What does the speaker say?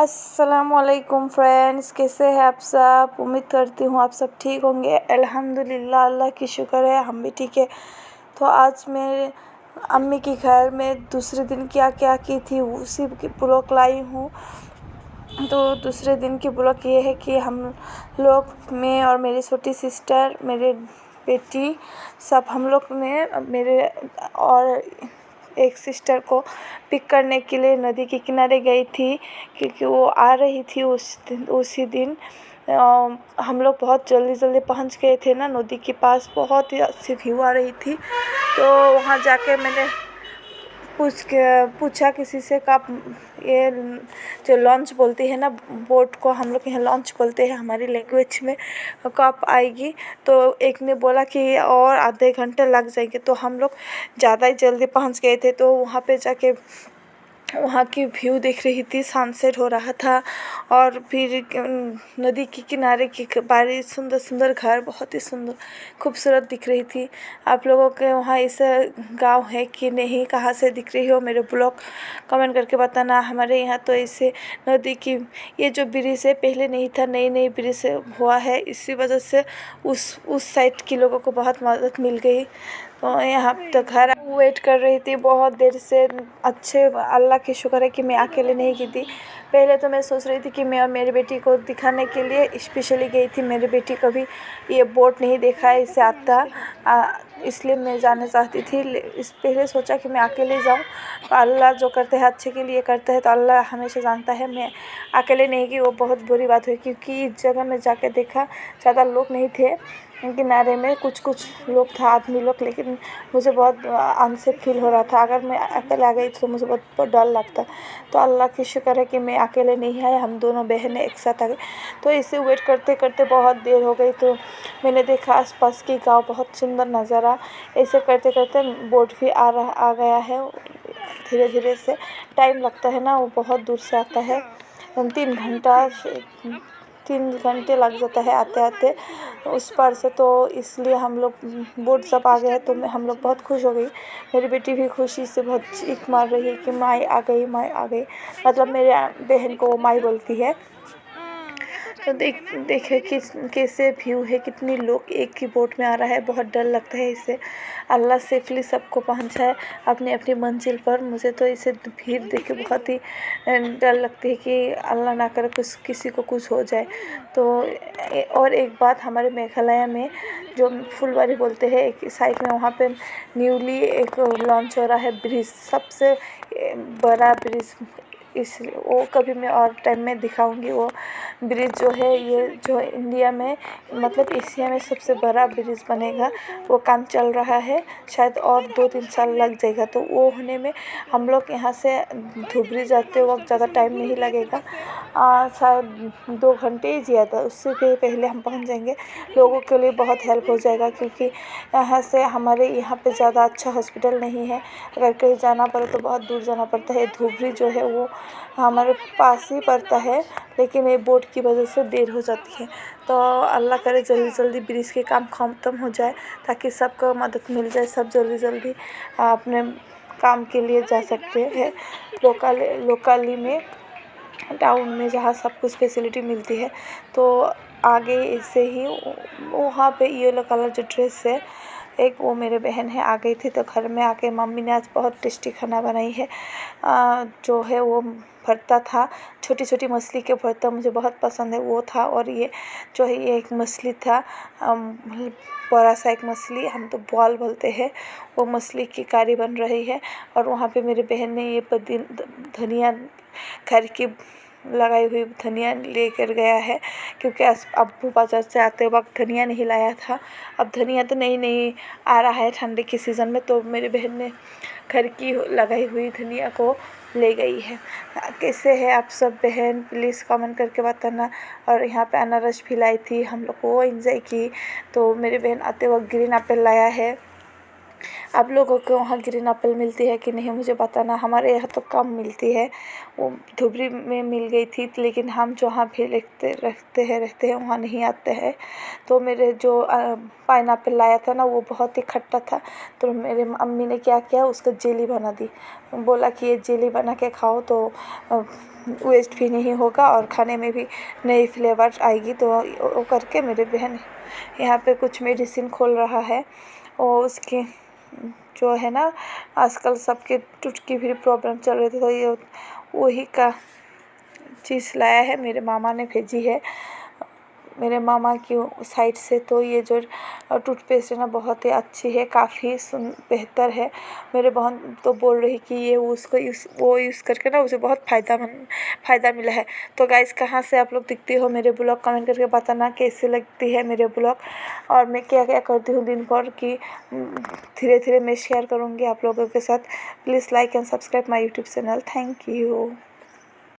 अस्सलामुअलैकुम फ्रेंड्स, कैसे हैं आप सब। उम्मीद करती हूँ आप सब ठीक होंगे। अल्हम्दुलिल्लाह, अल्लाह की शुक्र है हम भी ठीक है। तो आज मैं अम्मी के घर में दूसरे दिन क्या क्या की थी उसी की ब्लॉग लाई हूँ। तो दूसरे दिन की ब्लॉग ये है कि हम लोग, मैं और मेरी छोटी सिस्टर, मेरे बेटी, सब हम लोग ने मेरे और एक सिस्टर को पिक करने के लिए नदी के किनारे गई थी, क्योंकि वो आ रही थी उसी दिन। हम लोग बहुत जल्दी जल्दी पहुंच गए थे ना नदी के पास, बहुत ही अच्छी व्यू आ रही थी। तो वहाँ जाके मैंने पूछा किसी से, कब ये जो लॉन्च बोलती है ना बोट को, हम लोग यहाँ लॉन्च बोलते हैं हमारी लैंग्वेज में, कब आएगी। तो एक ने बोला कि और आधे घंटे लग जाएंगे। तो हम लोग ज़्यादा ही जल्दी पहुँच गए थे। तो वहाँ पे जाके वहाँ की व्यू देख रही थी, सनसेट हो रहा था। और फिर नदी के किनारे की बारी सुंदर सुंदर घर, बहुत ही सुंदर खूबसूरत दिख रही थी। आप लोगों के वहाँ ऐसा गांव है कि नहीं, कहाँ से दिख रही हो, मेरे ब्लॉग कमेंट करके बताना। हमारे यहाँ तो ऐसे नदी की ये जो ब्रिज है पहले नहीं था, नई नई ब्रिज हुआ है, इसी वजह से उस साइड के लोगों को बहुत मदद मिल गई। तो यहाँ तो घर वेट कर रही थी बहुत देर से। अच्छे अल्लाह की शुक्र है कि मैं अकेले नहीं गई थी। पहले तो मैं सोच रही थी कि मैं और मेरी बेटी को दिखाने के लिए स्पेशली गई थी। मेरी बेटी कभी ये बोट नहीं देखा है, इससे आता इसलिए मैं जाना चाहती थी। इस पहले सोचा कि मैं अकेले जाऊँ। अल्लाह जो करते हैं अच्छे के लिए करते हैं, तो अल्लाह हमेशा जानता है। मैं अकेले नहीं गई, वो बहुत बुरी बात हुई, क्योंकि इस जगह में जाकर देखा ज़्यादा लोग नहीं थे किनारे में, कुछ कुछ लोग था, आदमी लोग। लेकिन मुझे बहुत अनसेफ फील हो रहा था। अगर मैं अकेले आ गई तो मुझे बहुत डर लगता। तो अल्लाह की शुक्र है कि मैं अकेले नहीं आए, हम दोनों बहनें एक साथ आ गए। तो इसे वेट करते करते बहुत देर हो गई। तो मैंने देखा आसपास की गांव, बहुत सुंदर नज़ारा। ऐसे करते करते बोट भी आ गया है। धीरे धीरे से टाइम लगता है ना, वो बहुत दूर से आता है। 3 घंटे लग जाता है आते आते उस पार से। तो इसलिए हम लोग बोट सब आ गए हैं। तो हम लोग बहुत खुश हो गई। मेरी बेटी भी खुशी से बहुत चीख मार रही है कि माई आ गई, माई आ गई। मतलब मेरे बहन को वो माई बोलती है। तो देखे कि कैसे व्यू है, कितनी लोग एक ही बोट में आ रहा है। बहुत डर लगता है इससे। अल्लाह सेफली सबको पहुंचाए अपनी अपनी मंजिल पर। मुझे तो इसे भीड़ देख के बहुत ही डर लगती है कि अल्लाह ना करे कुछ किसी को कुछ हो जाए। तो और एक बात, हमारे मेघालय में जो फुलवारी बोलते हैं एक साइड में, वहाँ पे न्यूली एक लॉन्च हो रहा है ब्रिज, सबसे बड़ा ब्रिज। इस वो कभी मैं और टाइम में दिखाऊंगी। वो ब्रिज जो है, ये जो इंडिया में, मतलब एशिया में सबसे बड़ा ब्रिज बनेगा। वो काम चल रहा है, शायद और 2-3 साल लग जाएगा। तो वो होने में हम लोग यहाँ से धुबरी जाते वक्त ज़्यादा टाइम नहीं लगेगा, शायद 2 घंटे ही ज़्यादा, उससे भी पहले हम पहुँच जाएंगे। लोगों के लिए बहुत हेल्प हो जाएगा, क्योंकि यहाँ से हमारे यहाँ पे ज़्यादा अच्छा हॉस्पिटल नहीं है। अगर कहीं जाना पड़े तो बहुत दूर जाना पड़ता है। धुबरी जो है वो हमारे पास ही पड़ता है, लेकिन ये बोट की वजह से देर हो जाती है। तो अल्लाह करे जल्दी जल्दी ब्रिज के काम ख़त्म हो जाए, ताकि सबको मदद मिल जाए, सब जल्दी जल्दी अपने काम के लिए जा सकते हैं। लोकली में, टाउन में जहाँ सब कुछ फैसिलिटी मिलती है। तो आगे ऐसे ही वहाँ पे येलो कलर जो ड्रेस है एक, वो मेरे बहन है, आ गई थी। तो घर में आके मम्मी ने आज बहुत टेस्टी खाना बनाई है। जो है वो भरता था, छोटी छोटी मछली के भरता, मुझे बहुत पसंद है, वो था। और ये जो है ये एक मछली था, बड़ा सा एक मछली, हम तो बॉल बोलते हैं, वो मछली की कारी बन रही है। और वहाँ पे मेरी बहन ने ये धनिया, घर की लगाई हुई धनिया लेकर गया है, क्योंकि अब्बू बाज़ार से आते वक्त धनिया नहीं लाया था। अब धनिया तो नई आ रहा है ठंडे के सीज़न में, तो मेरी बहन ने घर की लगाई हुई धनिया को ले गई है। कैसे है आप सब बहन, प्लीज़ कमेंट करके बताना। और यहाँ पे अनारस भी लाई थी, हम लोग वो एंजॉय की। तो मेरी बहन आते वक्त ग्रीन एप्पल लाया है, आप लोगों के वहाँ ग्रीन एप्पल मिलती है कि नहीं मुझे बताना। हमारे यहाँ तो कम मिलती है, वो धुबरी में मिल गई थी, लेकिन हम जहाँ भी रहते हैं वहाँ नहीं आते हैं। तो मेरे जो पाइनएप्पल लाया था ना वो बहुत ही खट्टा था, तो मेरे अम्मी ने क्या किया उसका जेली बना दी। बोला कि ये जेली बना के खाओ तो वेस्ट भी नहीं होगा और खाने में भी नई फ्लेवर आएगी। तो वो करके मेरे बहन यहाँ पे कुछ मेडिसिन खोल रहा है और उसकी जो है ना आजकल सबके टूट की भी प्रॉब्लम चल रही थी, तो ये वही का चीज़ लाया है, मेरे मामा ने भेजी है मेरे मामा की साइड से। तो ये जो टूथपेस्ट है ना बहुत ही अच्छी है, काफ़ी बेहतर है। मेरे बहन तो बोल रही कि ये वो यूज़ करके ना उसे बहुत फ़ायदा मिला है। तो गाइस कहाँ से आप लोग दिखती हो मेरे ब्लॉग कमेंट करके बताना कैसे लगती है मेरे ब्लॉग, और मैं क्या क्या करती हूँ दिन भर की धीरे धीरे मैं शेयर करूँगी आप लोगों के साथ। Please like and subscribe my YouTube channel. Thank you.